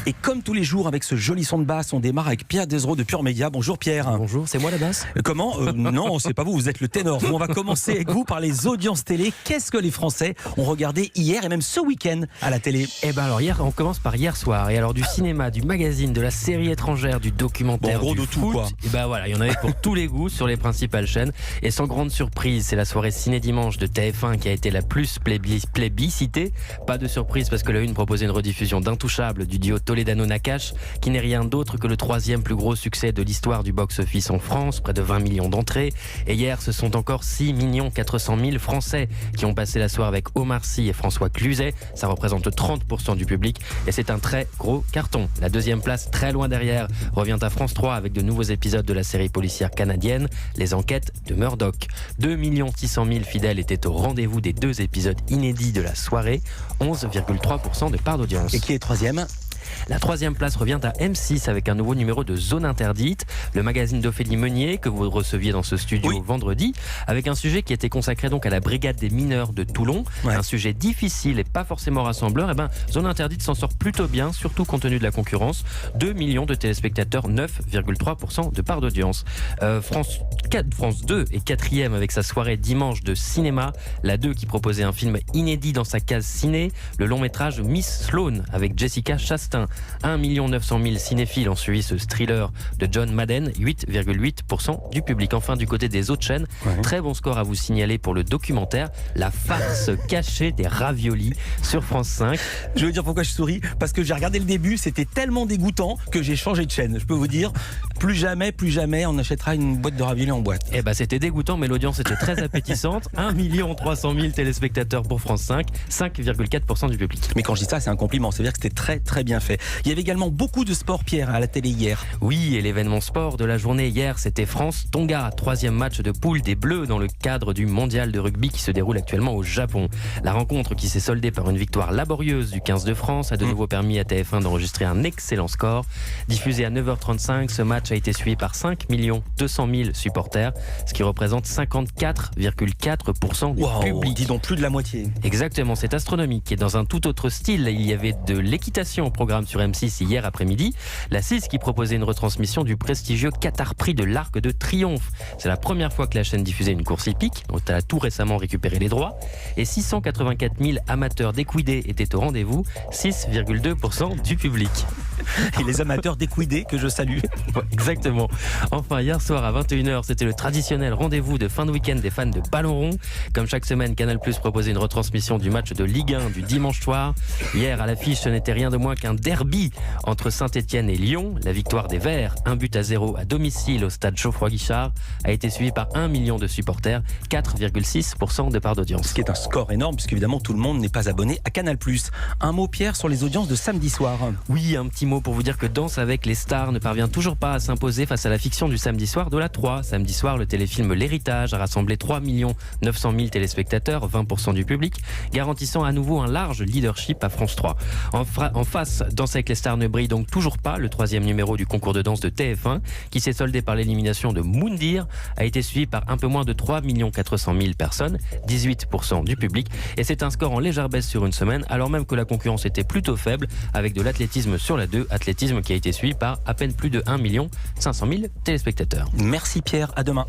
Et comme tous les jours, avec ce joli son de basse, on démarre avec Pierre Desreaux de Pure Média. Bonjour Pierre. Bonjour, c'est moi la basse. Comment Non, c'est pas vous, vous êtes le ténor. On va commencer avec vous par les audiences télé. Qu'est-ce que les Français ont regardé hier et même ce week-end à la télé? Eh ben alors hier, on commence par hier soir. Et alors du cinéma, du magazine, de la série étrangère, du documentaire, en gros, du de foot, tout, quoi. Et ben voilà, il y en avait pour tous les goûts sur les principales chaînes. Et sans grande surprise, c'est la soirée Ciné Dimanche de TF1 qui a été la plus plébiscitée. Pas de surprise parce que la Une proposait une rediffusion d'Intouchables du duo Toledano-Nakache, qui n'est rien d'autre que le troisième plus gros succès de l'histoire du box-office en France, près de 20 millions d'entrées. Et hier, ce sont encore 6 400 000 Français qui ont passé la soirée avec Omar Sy et François Cluzet. Ça représente 30% du public et c'est un très gros carton. La deuxième place, très loin derrière, revient à France 3 avec de nouveaux épisodes de la série policière canadienne, Les Enquêtes de Murdoch. 2 600 000 fidèles étaient au rendez-vous des deux épisodes inédits de la soirée, 11,3% de part d'audience. Et qui est troisième? La troisième place revient à M6 avec un nouveau numéro de Zone Interdite, le magazine d'Ophélie Meunier que vous receviez dans ce studio vendredi, avec un sujet qui était consacré donc à la brigade des mineurs de Toulon. Un sujet difficile et pas forcément rassembleur. Zone Interdite s'en sort plutôt bien, surtout compte tenu de la concurrence. 2 millions de téléspectateurs, 9,3% de part d'audience. France 2 est quatrième avec sa soirée dimanche de cinéma. La 2 qui proposait un film inédit dans sa case ciné, le long métrage Miss Sloane avec Jessica Chastain. 1 900 000 cinéphiles ont suivi ce thriller de John Madden, 8,8% du public. Enfin, du côté des autres chaînes, très bon score à vous signaler pour le documentaire La farce cachée des raviolis sur France 5. Je veux dire pourquoi je souris, parce que j'ai regardé le début, c'était tellement dégoûtant que j'ai changé de chaîne. Je peux vous dire, plus jamais on achètera une boîte de raviolis en boîte. C'était dégoûtant, mais l'audience était très appétissante. 1 300 000 téléspectateurs pour France 5, 5,4% du public. Mais quand je dis ça, c'est un compliment, c'est-à-dire que c'était très très bien fait. Il y avait également beaucoup de sport, Pierre, à la télé hier. Oui, et l'événement sport de la journée hier, c'était France-Tonga, troisième match de poule des Bleus dans le cadre du mondial de rugby qui se déroule actuellement au Japon. La rencontre qui s'est soldée par une victoire laborieuse du 15 de France a de nouveau permis à TF1 d'enregistrer un excellent score. Diffusé à 9h35, ce match a été suivi par 5 200 000 supporters, ce qui représente 54,4% du public. Dis donc plus de la moitié. Exactement, c'est astronomique. Et dans un tout autre style, il y avait de l'équitation au programme sur M6 hier après-midi. La 6 qui proposait une retransmission du prestigieux Qatar Prix de l'Arc de Triomphe. C'est la première fois que la chaîne diffusait une course hippique, dont elle a tout récemment récupéré les droits. Et 684 000 amateurs d'équidés étaient au rendez-vous, 6,2% du public. Et les amateurs d'équidés que je salue. Exactement. Enfin, hier soir à 21h, c'était le traditionnel rendez-vous de fin de week-end des fans de ballon rond. Comme chaque semaine, Canal+ proposait une retransmission du match de Ligue 1 du dimanche soir. Hier, à l'affiche, ce n'était rien de moins qu'un derby entre Saint-Etienne et Lyon. La victoire des Verts, 1-0 à domicile au stade Geoffroy-Guichard, a été suivie par 1 million de supporters, 4,6% de part d'audience. Ce qui est un score énorme, puisqu'évidemment tout le monde n'est pas abonné à Canal+. Un mot, Pierre, sur les audiences de samedi soir. Oui, un petit mot pour vous dire que Danse avec les stars ne parvient toujours pas à s'imposer face à la fiction du samedi soir de la 3. Samedi soir, le téléfilm L'Héritage a rassemblé 3 900 000 téléspectateurs, 20% du public, garantissant à nouveau un large leadership à France 3. En face, Danse avec les stars ne brille donc toujours pas. Le troisième numéro du concours de danse de TF1, qui s'est soldé par l'élimination de Moundir, a été suivi par un peu moins de 3 400 000 personnes, 18% du public. Et c'est un score en légère baisse sur une semaine, alors même que la concurrence était plutôt faible, avec de l'athlétisme sur la 2, athlétisme qui a été suivi par à peine plus de 1 500 000 téléspectateurs. Merci Pierre, à demain.